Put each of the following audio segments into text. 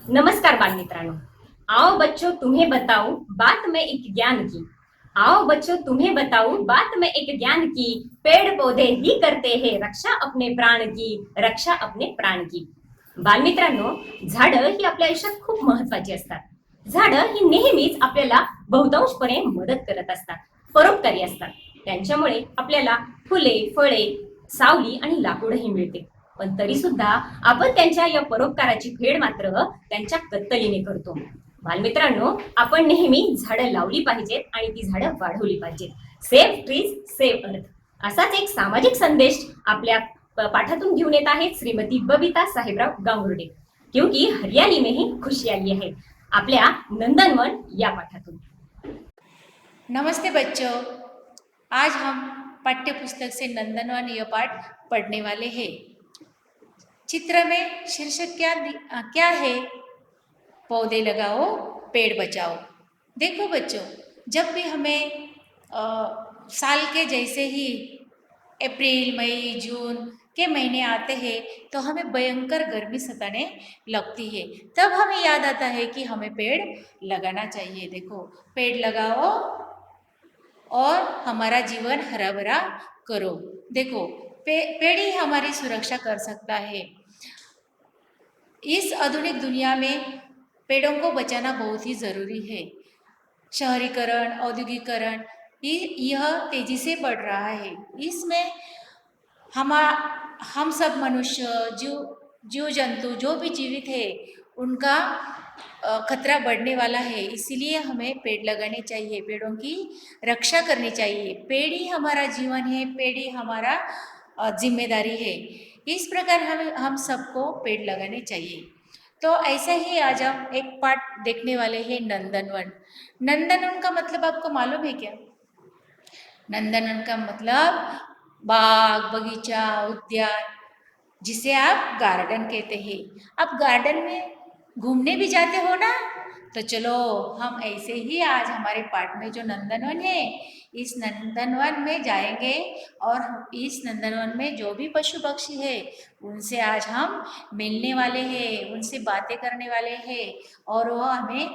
नमस्कार बाल मित्रांनो। आओ बच्चों तुम्हें बताऊं बात मैं एक ज्ञान की। आओ बच्चों तुम्हें बताऊं बात मैं एक ज्ञान की। पेड़ पौधे ही करते हैं रक्षा अपने प्राण की, रक्षा अपने प्राण की। बाल मित्रांनो, झाडं ही आपल्या आयुष्यात खूप महत्वाची असतात। झाडं ही नेहमीच आपल्याला बहुतांशपणे मदत करत असतात, परोपकारी असतात। त्यांच्यामुळे आपल्याला फुले, फळे, सावली आणि लाकूडही मिळते। पण तरी सुद्धा आपण त्यांच्या या परोपकाराची फेड मात्र त्यांच्या कत्तलीने करतो। बालमित्रांनो, आपण नेहमी झाडं लावली पाहिजेत आणि ती झाडं वाढवली पाहिजेत। सेव्ह ट्रीज सेव्ह अर्थ असाच एक सामाजिक संदेश आपल्या पाठातून घेऊन येत आहेत श्रीमती बबिता साहेबराव गांगुर्डे, क्योंकि हरियाली में ही खुशहाली है, आपल्या नंदनवन या पाठातून। नमस्ते बच्चों। आज हम पाठ्य पुस्तक से नंदनवन यह पाठ पढ़ने वाले हैं। चित्र में शीर्षक क्या है? पौधे लगाओ, पेड़ बचाओ। देखो बच्चों, जब भी हमें साल के जैसे ही अप्रैल, मई, जून के महीने आते हैं तो हमें भयंकर गर्मी सताने लगती है। तब हमें याद आता है कि हमें पेड़ लगाना चाहिए। देखो, पेड़ लगाओ और हमारा जीवन हरा भरा करो। देखो, पेड़ ही हमारी सुरक्षा कर सकता है। इस आधुनिक दुनिया में पेड़ों को बचाना बहुत ही ज़रूरी है। शहरीकरण, औद्योगिकरण यह तेजी से बढ़ रहा है। इसमें हम सब मनुष्य, जीव जंतु जो भी जीवित है उनका खतरा बढ़ने वाला है। इसीलिए हमें पेड़ लगाने चाहिए, पेड़ों की रक्षा करनी चाहिए। पेड़ ही हमारा जीवन है, पेड़ ही हमारा जिम्मेदारी है। इस प्रकार हम सबको पेड़ लगाने चाहिए। तो ऐसा ही आज हम एक पाठ देखने वाले हैं, नंदनवन। नंदनवन का मतलब आपको मालूम है क्या? नंदनवन का मतलब बाग, बगीचा, उद्यान, जिसे आप गार्डन कहते हैं। आप गार्डन में घूमने भी जाते हो ना? तो चलो हम ऐसे ही आज हमारे पाठ में जो नंदनवन है, इस नंदनवन में जाएंगे और इस नंदनवन में जो भी पशु पक्षी है उनसे आज हम मिलने वाले हैं, उनसे बातें करने वाले हैं और वह हमें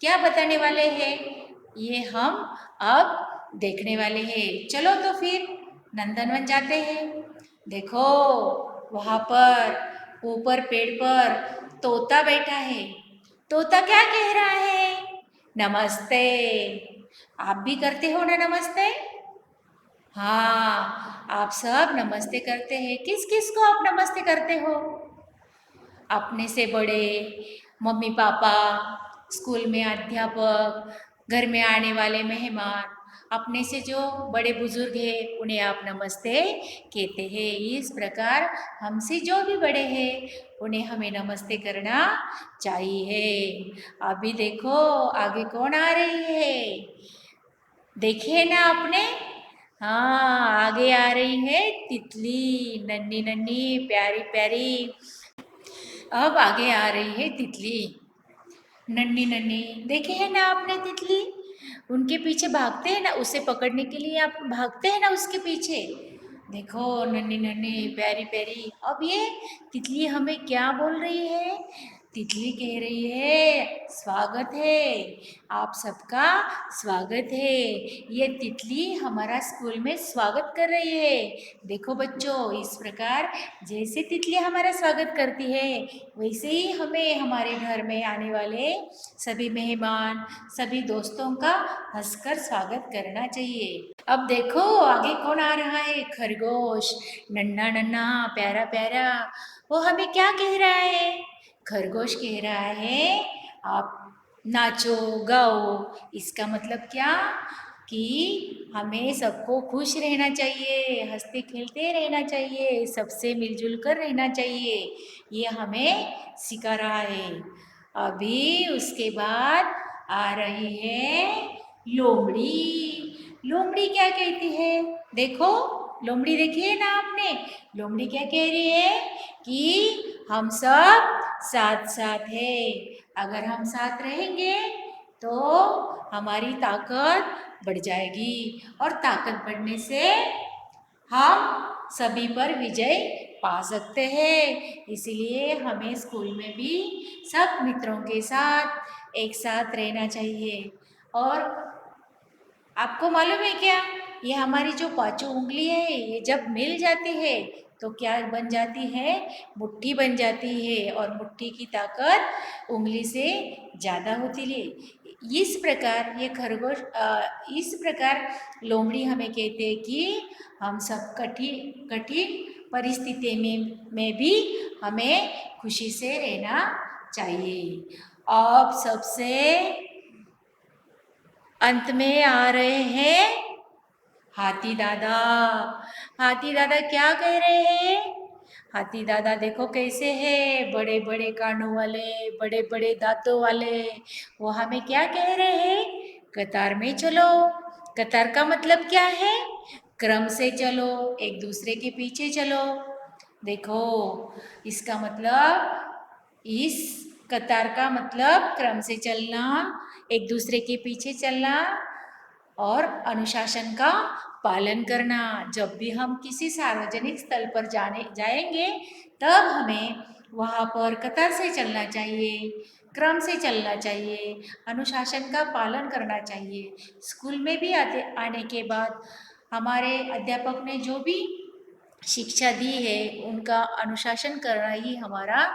क्या बताने वाले हैं ये हम अब देखने वाले हैं। चलो तो फिर नंदनवन जाते हैं। देखो, वहाँ पर ऊपर पेड़ पर तोता बैठा है। तोता क्या कह रहा है? नमस्ते। आप भी करते हो ना नमस्ते? हाँ, आप सब नमस्ते करते हैं। किस किस को आप नमस्ते करते हो? अपने से बड़े, मम्मी पापा, स्कूल में अध्यापक, घर में आने वाले मेहमान, अपने से जो बड़े बुजुर्ग हैं उन्हें आप नमस्ते कहते हैं। इस प्रकार हमसे जो भी बड़े हैं उन्हें हमें नमस्ते करना चाहिए। अभी देखो आगे कौन आ रही है, देखिए ना आपने? हाँ, आगे आ रही है तितली, नन्ही नन्ही प्यारी प्यारी। अब आगे आ रही है तितली, नन्ही नन्ही। देखे है ना आपने तितली? उनके पीछे भागते हैं ना, उसे पकड़ने के लिए आप भागते हैं ना उसके पीछे। देखो, नन्ही नन्ही प्यारी प्यारी। अब ये तितली हमें क्या बोल रही है? तितली कह रही है स्वागत है, आप सबका स्वागत है। ये तितली हमारा स्कूल में स्वागत कर रही है। देखो बच्चों, इस प्रकार जैसे तितली हमारा स्वागत करती है वैसे ही हमें हमारे घर में आने वाले सभी मेहमान, सभी दोस्तों का हंसकर स्वागत करना चाहिए। अब देखो आगे कौन आ रहा है? खरगोश, नन्हा नन्हा प्यारा प्यारा। वो हमें क्या कह रहा है? खरगोश कह रहा है आप नाचो गाओ। इसका मतलब क्या? कि हमें सबको खुश रहना चाहिए, हंसते खेलते रहना चाहिए, सबसे मिलजुल कर रहना चाहिए। ये हमें सिखा रहा है। अभी उसके बाद आ रही है लोमड़ी। लोमड़ी क्या कहती है? देखो, लोमड़ी देखी है ना आपने? लोमड़ी क्या कह रही है? कि हम सब साथ साथ है। अगर हम साथ रहेंगे तो हमारी ताकत बढ़ जाएगी और ताकत बढ़ने से हम सभी पर विजय पा सकते हैं। इसलिए हमें स्कूल में भी सब मित्रों के साथ एक साथ रहना चाहिए। और आपको मालूम है क्या, ये हमारी जो पांचों उंगली है ये जब मिल जाती है तो क्या बन जाती है, मुट्ठी बन जाती है। और मुट्ठी की ताकत उंगली से ज़्यादा होती है। इस प्रकार ये खरगोश इस प्रकार लोमड़ी हमें कहते हैं कि हम सब कठिन कठिन परिस्थिति में भी हमें खुशी से रहना चाहिए। अब सबसे अंत में आ रहे हैं हाथी दादा। हाथी दादा क्या कह रहे हैं? हाथी दादा देखो कैसे है, बड़े बड़े कानों वाले, बड़े बड़े दांतों वाले। वो हमें क्या कह रहे हैं? कतार में चलो। कतार का मतलब क्या है? क्रम से चलो, एक दूसरे के पीछे चलो। देखो, इसका मतलब, इस कतार का मतलब क्रम से चलना, एक दूसरे के पीछे चलना और अनुशासन का पालन करना। जब भी हम किसी सार्वजनिक स्थल पर जाएंगे तब हमें वहाँ पर कतार से चलना चाहिए, क्रम से चलना चाहिए, अनुशासन का पालन करना चाहिए। स्कूल में भी आने के बाद हमारे अध्यापक ने जो भी शिक्षा दी है उनका अनुशासन करना ही हमारा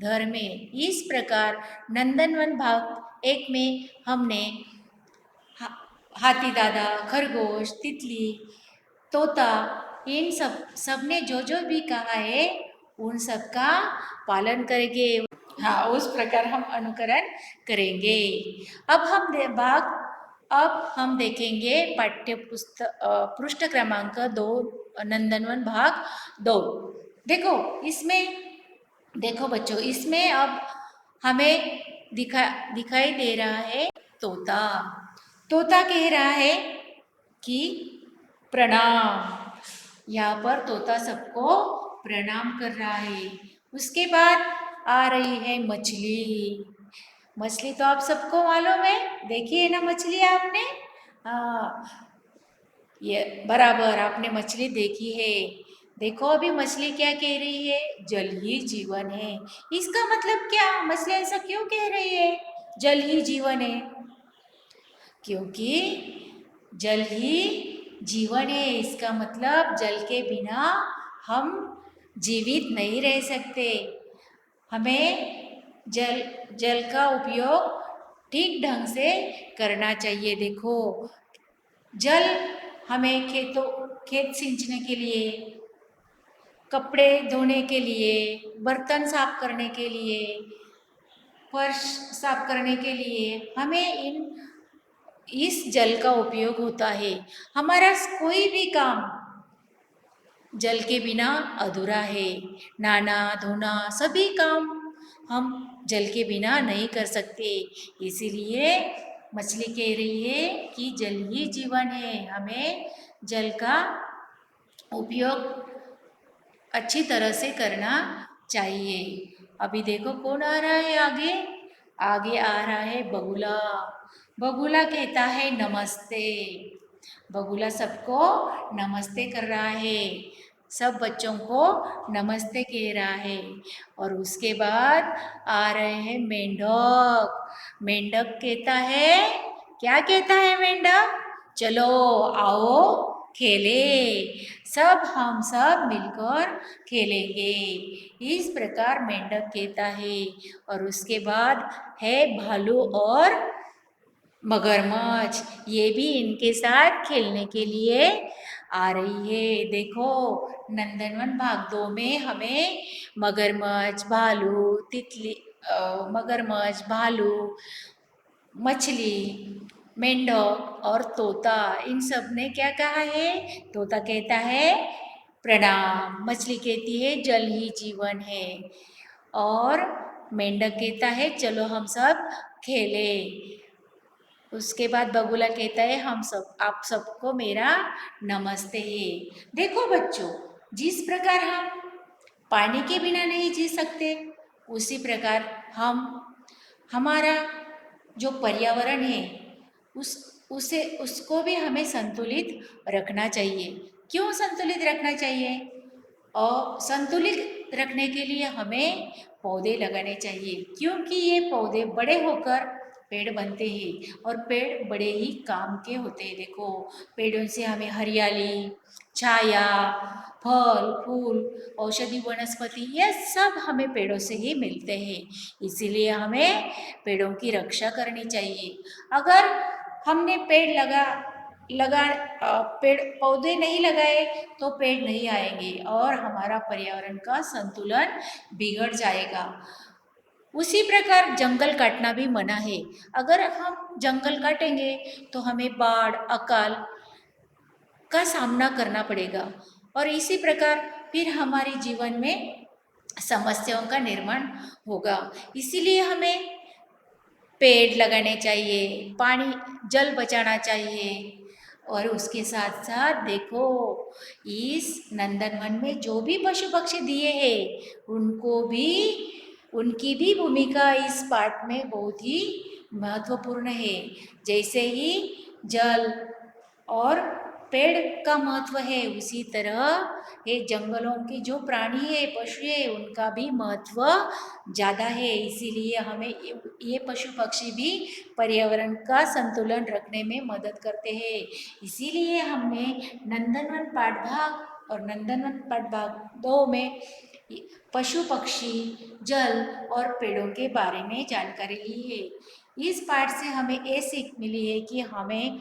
धर्म है। इस प्रकार नंदनवन भाग 1 में हमने हाथी दादा, खरगोश, तितली, तोता, इन सब ने जो जो भी कहा है उन सब का पालन करेंगे। हाँ, उस प्रकार हम अनुकरण करेंगे। अब हम देखेंगे पाठ्य पुस्तक पृष्ठ क्रमांक 2, नंदनवन भाग 2। देखो इसमें, देखो बच्चों, इसमें अब हमें दिखाई दे रहा है तोता। तोता कह रहा है कि प्रणाम। यहाँ पर तोता सबको प्रणाम कर रहा है। उसके बाद आ रही है मछली। मछली तो आप सबको मालूम है, देखी है ना मछली आपने? हाँ, ये बराबर आपने मछली देखी है। देखो अभी मछली क्या कह रही है? जल ही जीवन है। इसका मतलब क्या? मछली ऐसा क्यों कह रही है जल ही जीवन है? क्योंकि जल ही जीवन है। इसका मतलब जल के बिना हम जीवित नहीं रह सकते। हमें जल का उपयोग ठीक ढंग से करना चाहिए। देखो, जल हमें खेत सींचने के लिए, कपड़े धोने के लिए, बर्तन साफ करने के लिए, फर्श साफ करने के लिए हमें इस जल का उपयोग होता है। हमारा कोई भी काम जल के बिना अधूरा है। नहाना धोना सभी काम हम जल के बिना नहीं कर सकते। इसीलिए मछली कह रही है कि जल ही जीवन है। हमें जल का उपयोग अच्छी तरह से करना चाहिए। अभी देखो कौन आ रहा है आगे? आगे आ रहा है बगुला। बगुला कहता है नमस्ते। बगुला सबको नमस्ते कर रहा है, सब बच्चों को नमस्ते कह रहा है। और उसके बाद आ रहे हैं मेंढक। मेंढक कहता है, क्या कहता है मेंढक? चलो आओ खेले, हम सब मिलकर खेलेंगे। इस प्रकार मेंढक कहता है। और उसके बाद है भालू और मगरमच्छ। ये भी इनके साथ खेलने के लिए आ रही है। देखो, नंदनवन भाग 2 में हमें मगरमच्छ, भालू, मगरमच्छ, भालू, मछली, मेंढक और तोता, इन सब ने क्या कहा है? तोता कहता है प्रणाम, मछली कहती है जल ही जीवन है, और मेंढक कहता है चलो हम सब खेले। उसके बाद बगुला कहता है आप सबको मेरा नमस्ते है। देखो बच्चों, जिस प्रकार हम पानी के बिना नहीं जी सकते, उसी प्रकार हमारा जो पर्यावरण है उसको भी हमें संतुलित रखना चाहिए। क्यों संतुलित रखना चाहिए? और संतुलित रखने के लिए हमें पौधे लगाने चाहिए, क्योंकि ये पौधे बड़े होकर पेड़ बनते हैं और पेड़ बड़े ही काम के होते हैं। देखो, पेड़ों से हमें हरियाली, छाया, फल फूल, औषधि वनस्पति, ये सब हमें पेड़ों से ही मिलते हैं। इसीलिए हमें पेड़ों की रक्षा करनी चाहिए। अगर हमने पेड़ लगा पेड़ पौधे नहीं लगाए तो पेड़ नहीं आएंगे और हमारा पर्यावरण का संतुलन बिगड़ जाएगा। उसी प्रकार जंगल काटना भी मना है। अगर हम जंगल काटेंगे तो हमें बाढ़, अकाल का सामना करना पड़ेगा और इसी प्रकार फिर हमारे जीवन में समस्याओं का निर्माण होगा। इसीलिए हमें पेड़ लगाने चाहिए, पानी जल बचाना चाहिए और उसके साथ साथ देखो, इस नंदनवन में जो भी पशु पक्षी दिए हैं उनकी भी भूमिका इस पार्ट में बहुत ही महत्वपूर्ण है। जैसे ही जल और पेड़ का महत्व है, उसी तरह ये जंगलों के जो प्राणी है, पशु है, उनका भी महत्व ज़्यादा है। इसीलिए हमें ये पशु पक्षी भी पर्यावरण का संतुलन रखने में मदद करते हैं। इसीलिए हमने नंदनवन पाठ भाग और नंदनवन पाठ भाग 2 में पशु पक्षी, जल और पेड़ों के बारे में जानकारी ली है। इस पाठ से हमें ये सीख मिली है कि हमें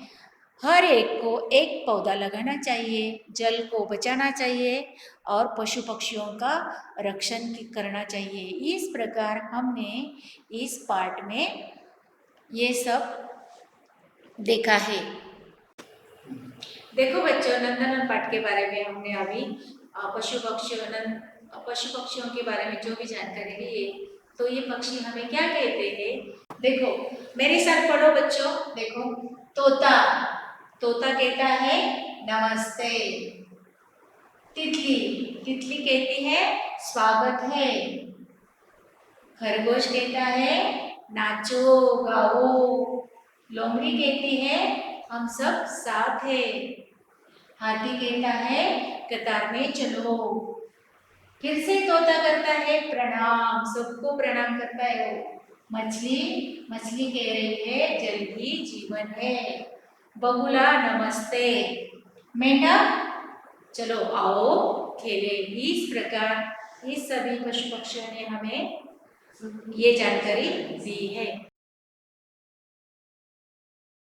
हर एक को एक पौधा लगाना चाहिए, जल को बचाना चाहिए और पशु पक्षियों का रक्षण करना चाहिए। इस प्रकार हमने इस पार्ट में ये सब देखा है। देखो बच्चों, नंदनवन पाठ के बारे में हमने अभी पशु पक्षियों के बारे में जो भी जानकारी ली है, तो ये पक्षी हमें क्या कहते हैं? देखो, मेरे साथ पढ़ो बच्चों। देखो, तोता, तोता कहता है नमस्ते। तितली, तितली कहती है स्वागत है। खरगोश कहता है नाचो गाओ। लोमड़ी कहती है हम सब साथ है। हाथी कहता है कतार में चलो। फिर से तोता करता है प्रणाम, सबको प्रणाम करता है वो। मछली, मछली कह रही है जल ही जीवन है। बगुला नमस्ते। मेंढक चलो आओ खेले। इस प्रकार इस सभी पशु पक्षियों ने हमें ये जानकारी दी है।